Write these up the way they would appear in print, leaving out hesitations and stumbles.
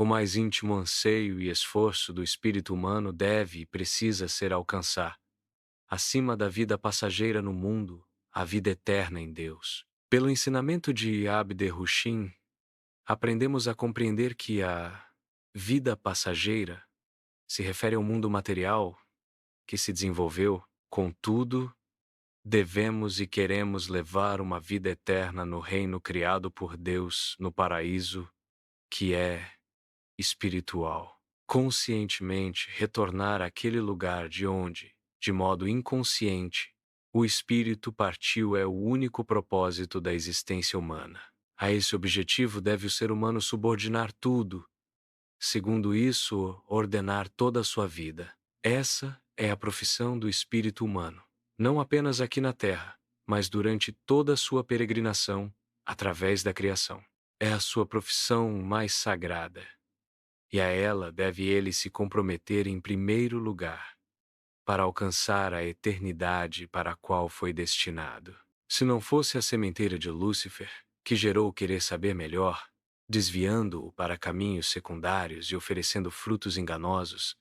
O mais íntimo anseio e esforço do espírito humano deve e precisa ser alcançar, acima da vida passageira no mundo, a vida eterna em Deus. Pelo ensinamento de Abd-Rushim, aprendemos a compreender que a vida passageira se refere ao mundo material que se desenvolveu. Contudo, devemos e queremos levar uma vida eterna no reino criado por Deus, no paraíso, que é espiritual. Conscientemente retornar àquele lugar de onde, de modo inconsciente, o espírito partiu é o único propósito da existência humana. A esse objetivo deve o ser humano subordinar tudo, segundo isso, ordenar toda a sua vida. Essa é a profissão do espírito humano, não apenas aqui na Terra, mas durante toda a sua peregrinação, através da criação. É a sua profissão mais sagrada, e a ela deve ele se comprometer em primeiro lugar, para alcançar a eternidade para a qual foi destinado. Se não fosse a sementeira de Lúcifer, que gerou o querer saber melhor, desviando-o para caminhos secundários e oferecendo frutos enganosos,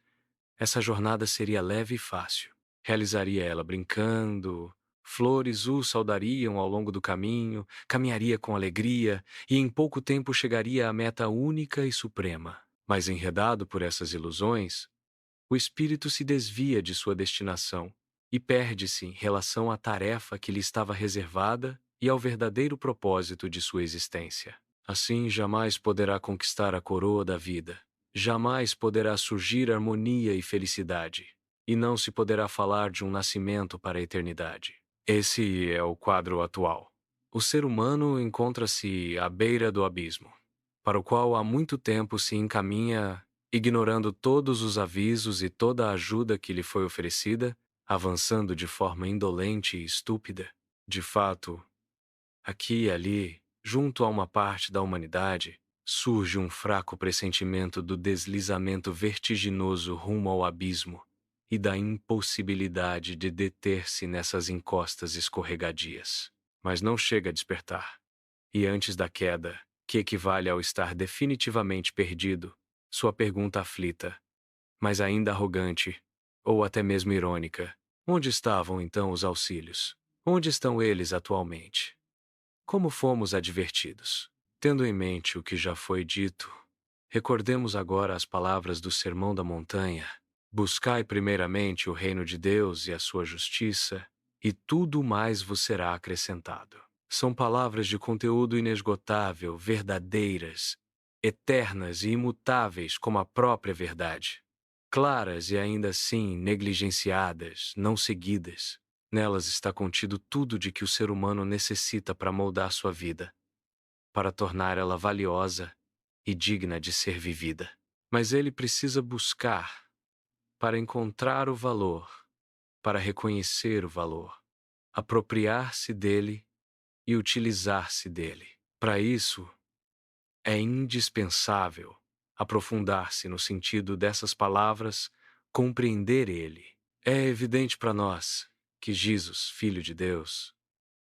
essa jornada seria leve e fácil. Realizaria ela brincando, flores o saudariam ao longo do caminho, caminharia com alegria e em pouco tempo chegaria à meta única e suprema. Mas enredado por essas ilusões, o espírito se desvia de sua destinação e perde-se em relação à tarefa que lhe estava reservada e ao verdadeiro propósito de sua existência. Assim, jamais poderá conquistar a coroa da vida, jamais poderá surgir harmonia e felicidade, e não se poderá falar de um nascimento para a eternidade. Esse é o quadro atual. O ser humano encontra-se à beira do abismo, para o qual há muito tempo se encaminha, ignorando todos os avisos e toda a ajuda que lhe foi oferecida, avançando de forma indolente e estúpida. De fato, aqui e ali, junto a uma parte da humanidade, surge um fraco pressentimento do deslizamento vertiginoso rumo ao abismo e da impossibilidade de deter-se nessas encostas escorregadias. Mas não chega a despertar. E antes da queda, que equivale ao estar definitivamente perdido, sua pergunta aflita, mas ainda arrogante, ou até mesmo irônica: onde estavam então os auxílios? Onde estão eles atualmente? Como fomos advertidos? Tendo em mente o que já foi dito, recordemos agora as palavras do Sermão da Montanha: buscai primeiramente o reino de Deus e a sua justiça, e tudo mais vos será acrescentado. São palavras de conteúdo inesgotável, verdadeiras, eternas e imutáveis como a própria verdade. Claras e ainda assim negligenciadas, não seguidas. Nelas está contido tudo de que o ser humano necessita para moldar sua vida, para tornar ela valiosa e digna de ser vivida. Mas ele precisa buscar para encontrar o valor, para reconhecer o valor, apropriar-se dele e utilizar-se dele. Para isso, é indispensável aprofundar-se no sentido dessas palavras, compreender ele. É evidente para nós que Jesus, Filho de Deus,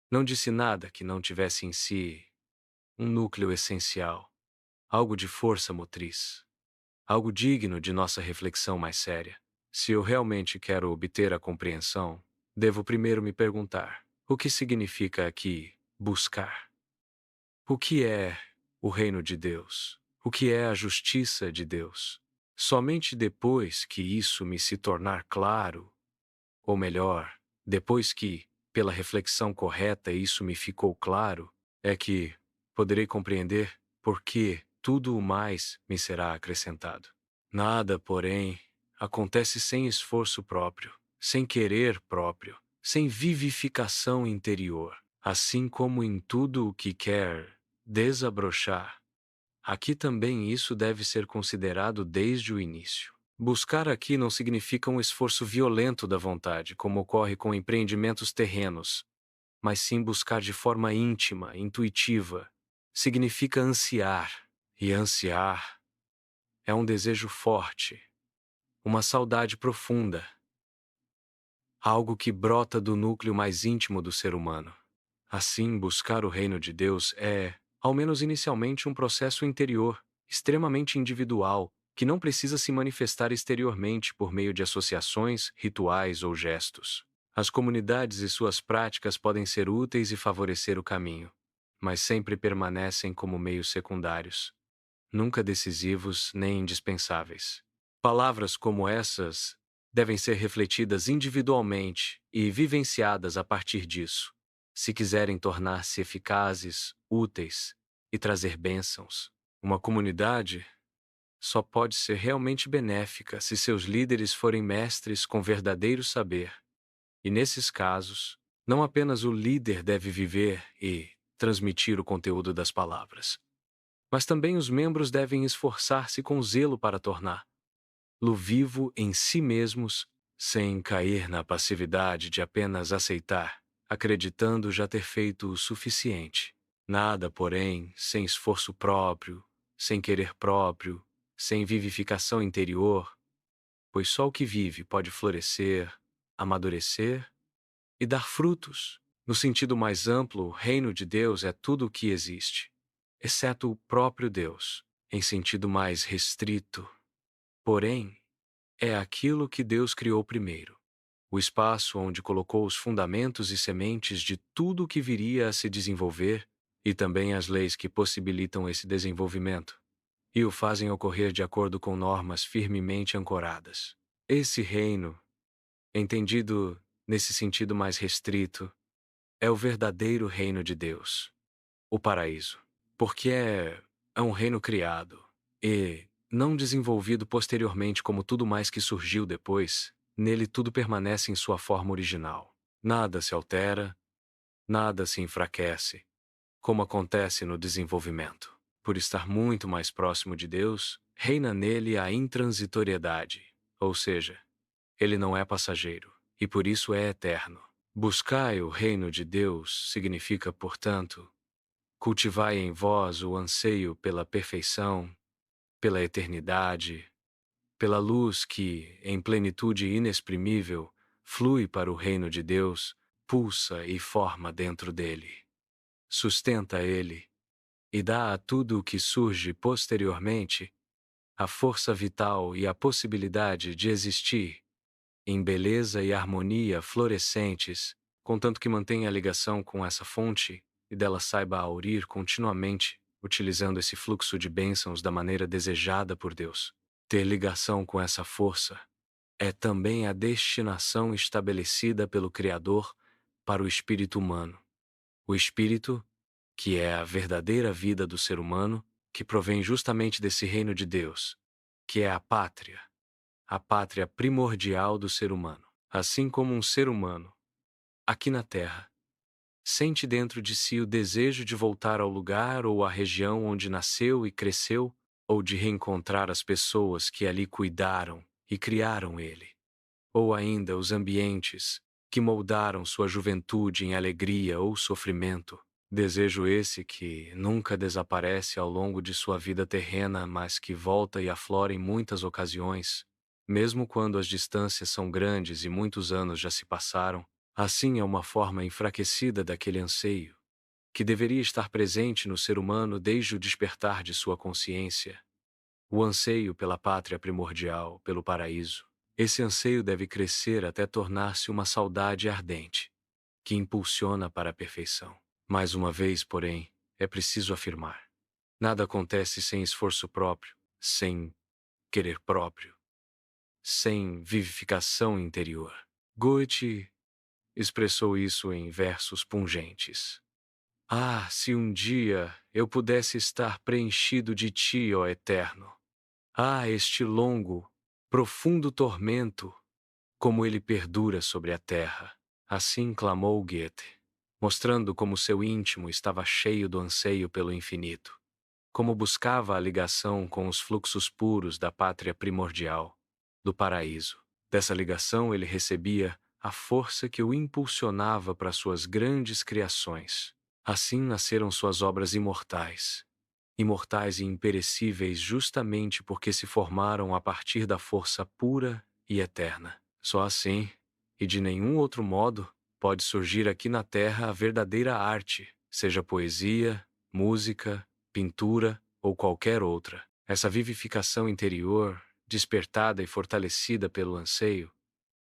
não disse nada que não tivesse em si um núcleo essencial, algo de força motriz, algo digno de nossa reflexão mais séria. Se eu realmente quero obter a compreensão, devo primeiro me perguntar: o que significa aqui buscar? O que é o reino de Deus? O que é a justiça de Deus? Somente depois que isso me se tornar claro, ou melhor, depois que, pela reflexão correta, isso me ficou claro, é que poderei compreender por que tudo o mais me será acrescentado. Nada, porém, acontece sem esforço próprio, sem querer próprio, sem vivificação interior. Assim como em tudo o que quer desabrochar, aqui também isso deve ser considerado desde o início. Buscar aqui não significa um esforço violento da vontade, como ocorre com empreendimentos terrenos, mas sim buscar de forma íntima, intuitiva. Significa ansiar, e ansiar é um desejo forte, uma saudade profunda, algo que brota do núcleo mais íntimo do ser humano. Assim, buscar o reino de Deus é, ao menos inicialmente, um processo interior, extremamente individual, que não precisa se manifestar exteriormente por meio de associações, rituais ou gestos. As comunidades e suas práticas podem ser úteis e favorecer o caminho, mas sempre permanecem como meios secundários, nunca decisivos nem indispensáveis. Palavras como essas devem ser refletidas individualmente e vivenciadas a partir disso, se quiserem tornar-se eficazes, úteis e trazer bênçãos. Uma comunidade só pode ser realmente benéfica se seus líderes forem mestres com verdadeiro saber. E nesses casos, não apenas o líder deve viver e transmitir o conteúdo das palavras, mas também os membros devem esforçar-se com zelo para torná-lo vivo em si mesmos, sem cair na passividade de apenas aceitar, acreditando já ter feito o suficiente. Nada, porém, sem esforço próprio, sem querer próprio, sem vivificação interior, pois só o que vive pode florescer, amadurecer e dar frutos. No sentido mais amplo, o reino de Deus é tudo o que existe, exceto o próprio Deus. Em sentido mais restrito, porém, é aquilo que Deus criou primeiro, o espaço onde colocou os fundamentos e sementes de tudo o que viria a se desenvolver, e também as leis que possibilitam esse desenvolvimento, e o fazem ocorrer de acordo com normas firmemente ancoradas. Esse reino, entendido nesse sentido mais restrito, é o verdadeiro reino de Deus, o paraíso, porque é um reino criado e não desenvolvido posteriormente como tudo mais que surgiu depois. Nele tudo permanece em sua forma original. Nada se altera, nada se enfraquece, como acontece no desenvolvimento. Por estar muito mais próximo de Deus, reina nele a intransitoriedade, ou seja, ele não é passageiro, e por isso é eterno. Buscai o reino de Deus significa, portanto, cultivai em vós o anseio pela perfeição, pela eternidade, pela luz que, em plenitude inexprimível, flui para o reino de Deus, pulsa e forma dentro dele. Sustenta ele, e dá a tudo o que surge posteriormente a força vital e a possibilidade de existir, em beleza e harmonia florescentes, contanto que mantenha a ligação com essa fonte e dela saiba aurir continuamente, utilizando esse fluxo de bênçãos da maneira desejada por Deus. Ter ligação com essa força é também a destinação estabelecida pelo Criador para o espírito humano. O espírito, que é a verdadeira vida do ser humano, que provém justamente desse reino de Deus, que é a pátria primordial do ser humano. Assim como um ser humano, aqui na Terra, sente dentro de si o desejo de voltar ao lugar ou à região onde nasceu e cresceu, ou de reencontrar as pessoas que ali cuidaram e criaram ele, ou ainda os ambientes que moldaram sua juventude em alegria ou sofrimento. Desejo esse que nunca desaparece ao longo de sua vida terrena, mas que volta e aflora em muitas ocasiões, mesmo quando as distâncias são grandes e muitos anos já se passaram. Assim é uma forma enfraquecida daquele anseio, que deveria estar presente no ser humano desde o despertar de sua consciência. O anseio pela pátria primordial, pelo paraíso. Esse anseio deve crescer até tornar-se uma saudade ardente, que impulsiona para a perfeição. Mais uma vez, porém, é preciso afirmar: nada acontece sem esforço próprio, sem querer próprio, sem vivificação interior. Goethe expressou isso em versos pungentes. Ah, se um dia eu pudesse estar preenchido de ti, ó Eterno! Ah, este longo, profundo tormento, como ele perdura sobre a terra! Assim clamou Goethe, mostrando como seu íntimo estava cheio do anseio pelo infinito, como buscava a ligação com os fluxos puros da pátria primordial, do paraíso. Dessa ligação ele recebia a força que o impulsionava para suas grandes criações. Assim nasceram suas obras imortais, imortais e imperecíveis justamente porque se formaram a partir da força pura e eterna. Só assim, e de nenhum outro modo, pode surgir aqui na Terra a verdadeira arte, seja poesia, música, pintura ou qualquer outra. Essa vivificação interior, despertada e fortalecida pelo anseio,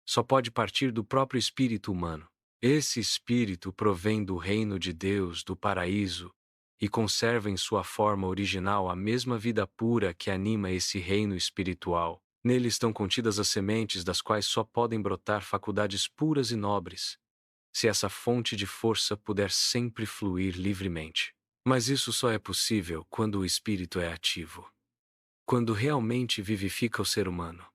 só pode partir do próprio espírito humano. Esse espírito provém do reino de Deus, do paraíso, e conserva em sua forma original a mesma vida pura que anima esse reino espiritual. Nele estão contidas as sementes das quais só podem brotar faculdades puras e nobres, se essa fonte de força puder sempre fluir livremente. Mas isso só é possível quando o espírito é ativo. Quando realmente vivifica o ser humano.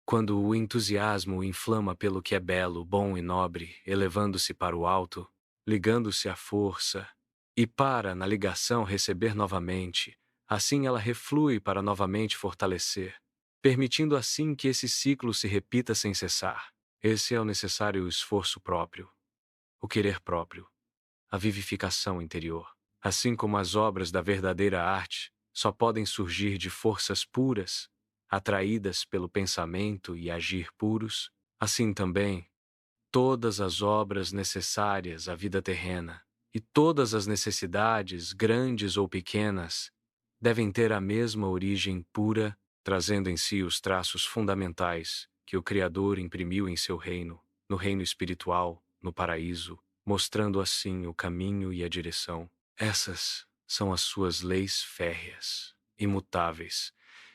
Quando o entusiasmo o inflama pelo que é belo, bom e nobre, elevando-se para o alto, ligando-se à força, e para, na ligação, receber novamente, assim ela reflui para novamente fortalecer, permitindo assim que esse ciclo se repita sem cessar. Esse é o necessário esforço próprio, o querer próprio, a vivificação interior. Assim como as obras da verdadeira arte só podem surgir de forças puras, atraídas pelo pensamento e agir puros, assim também, todas as obras necessárias à vida terrena, e todas as necessidades, grandes ou pequenas, devem ter a mesma origem pura, trazendo em si os traços fundamentais que o Criador imprimiu em seu reino, no reino espiritual, no paraíso, mostrando assim o caminho e a direção. Essas são as suas leis férreas, imutáveis,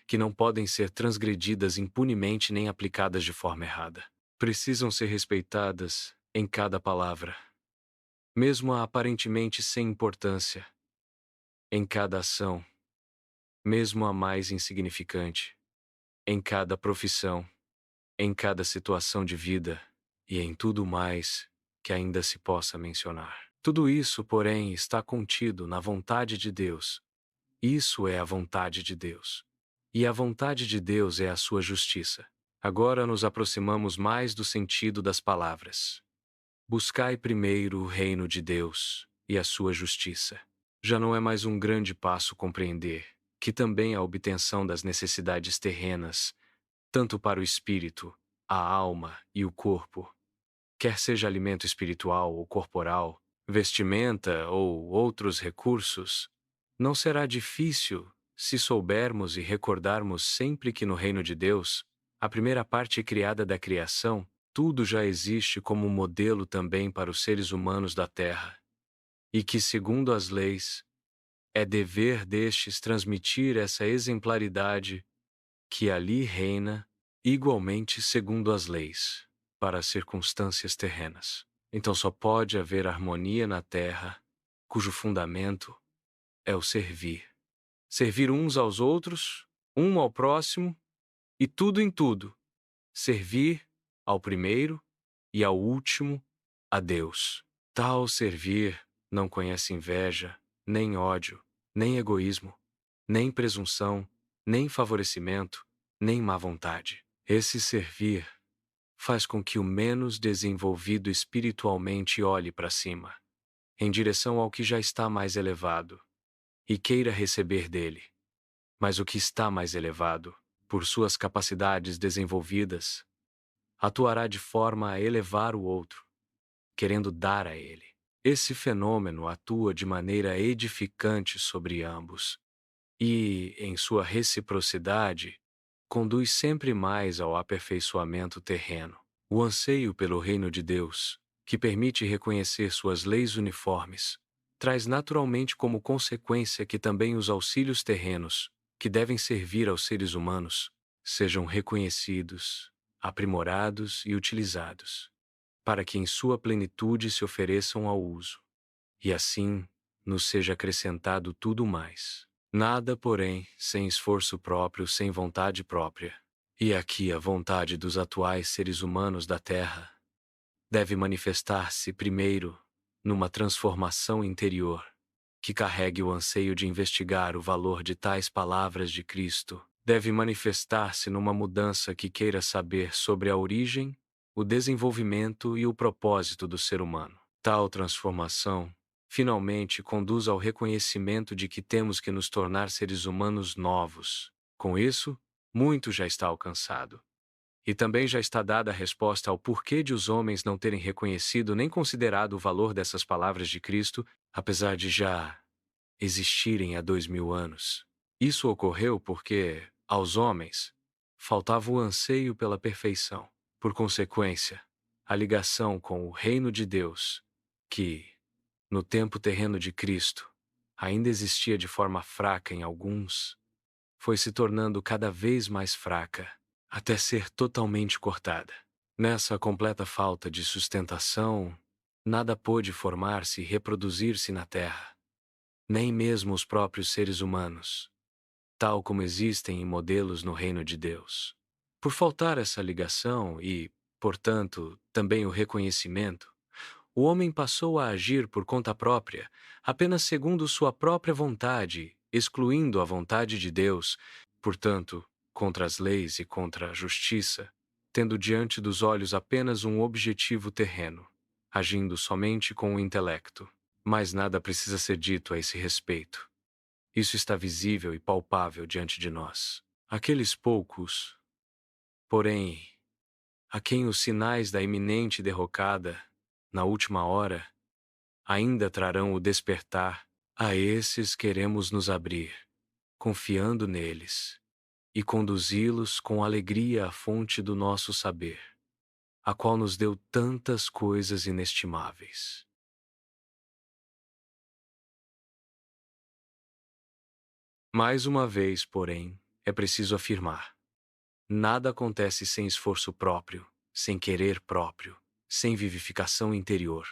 que não podem ser transgredidas impunemente nem aplicadas de forma errada. Precisam ser respeitadas em cada palavra, mesmo a aparentemente sem importância, em cada ação, mesmo a mais insignificante, em cada profissão, em cada situação de vida e em tudo mais que ainda se possa mencionar. Tudo isso, porém, está contido na vontade de Deus. Isso é a vontade de Deus. E a vontade de Deus é a sua justiça. Agora nos aproximamos mais do sentido das palavras. Buscai primeiro o reino de Deus e a sua justiça. Já não é mais um grande passo compreender que também a obtenção das necessidades terrenas, tanto para o espírito, a alma e o corpo, quer seja alimento espiritual ou corporal, vestimenta ou outros recursos, não será difícil se soubermos e recordarmos sempre que no reino de Deus, a primeira parte criada da criação, tudo já existe como modelo também para os seres humanos da Terra, e que, segundo as leis, é dever destes transmitir essa exemplaridade que ali reina, igualmente segundo as leis, para as circunstâncias terrenas. Então só pode haver harmonia na Terra, cujo fundamento é o servir. Servir uns aos outros, um ao próximo, e tudo em tudo. Servir ao primeiro e ao último, a Deus. Tal servir não conhece inveja, nem ódio, nem egoísmo, nem presunção, nem favorecimento, nem má vontade. Esse servir faz com que o menos desenvolvido espiritualmente olhe para cima, em direção ao que já está mais elevado, e queira receber dele. Mas o que está mais elevado, por suas capacidades desenvolvidas, atuará de forma a elevar o outro, querendo dar a ele. Esse fenômeno atua de maneira edificante sobre ambos e, em sua reciprocidade, conduz sempre mais ao aperfeiçoamento terreno. O anseio pelo reino de Deus, que permite reconhecer suas leis uniformes, traz naturalmente como consequência que também os auxílios terrenos, que devem servir aos seres humanos, sejam reconhecidos, aprimorados e utilizados, para que em sua plenitude se ofereçam ao uso. E assim, nos seja acrescentado tudo mais. Nada, porém, sem esforço próprio, sem vontade própria. E aqui a vontade dos atuais seres humanos da Terra deve manifestar-se primeiro numa transformação interior, que carregue o anseio de investigar o valor de tais palavras de Cristo. Deve manifestar-se numa mudança que queira saber sobre a origem, o desenvolvimento e o propósito do ser humano. Tal transformação finalmente conduz ao reconhecimento de que temos que nos tornar seres humanos novos. Com isso, muito já está alcançado. E também já está dada a resposta ao porquê de os homens não terem reconhecido nem considerado o valor dessas palavras de Cristo, apesar de já existirem há 2000 anos. Isso ocorreu porque, aos homens, faltava o anseio pela perfeição. Por consequência, a ligação com o reino de Deus, que, no tempo terreno de Cristo, ainda existia de forma fraca em alguns, foi se tornando cada vez mais fraca, até ser totalmente cortada. Nessa completa falta de sustentação, nada pôde formar-se e reproduzir-se na Terra, nem mesmo os próprios seres humanos, tal como existem em modelos no reino de Deus. Por faltar essa ligação e, portanto, também o reconhecimento, o homem passou a agir por conta própria, apenas segundo sua própria vontade, excluindo a vontade de Deus, portanto, contra as leis e contra a justiça, tendo diante dos olhos apenas um objetivo terreno, agindo somente com o intelecto. Mas nada precisa ser dito a esse respeito. Isso está visível e palpável diante de nós. Aqueles poucos, porém, a quem os sinais da iminente derrocada, na última hora, ainda trarão o despertar, a esses queremos nos abrir, confiando neles, e conduzi-los com alegria à fonte do nosso saber, a qual nos deu tantas coisas inestimáveis. Mais uma vez, porém, é preciso afirmar: nada acontece sem esforço próprio, sem querer próprio, sem vivificação interior.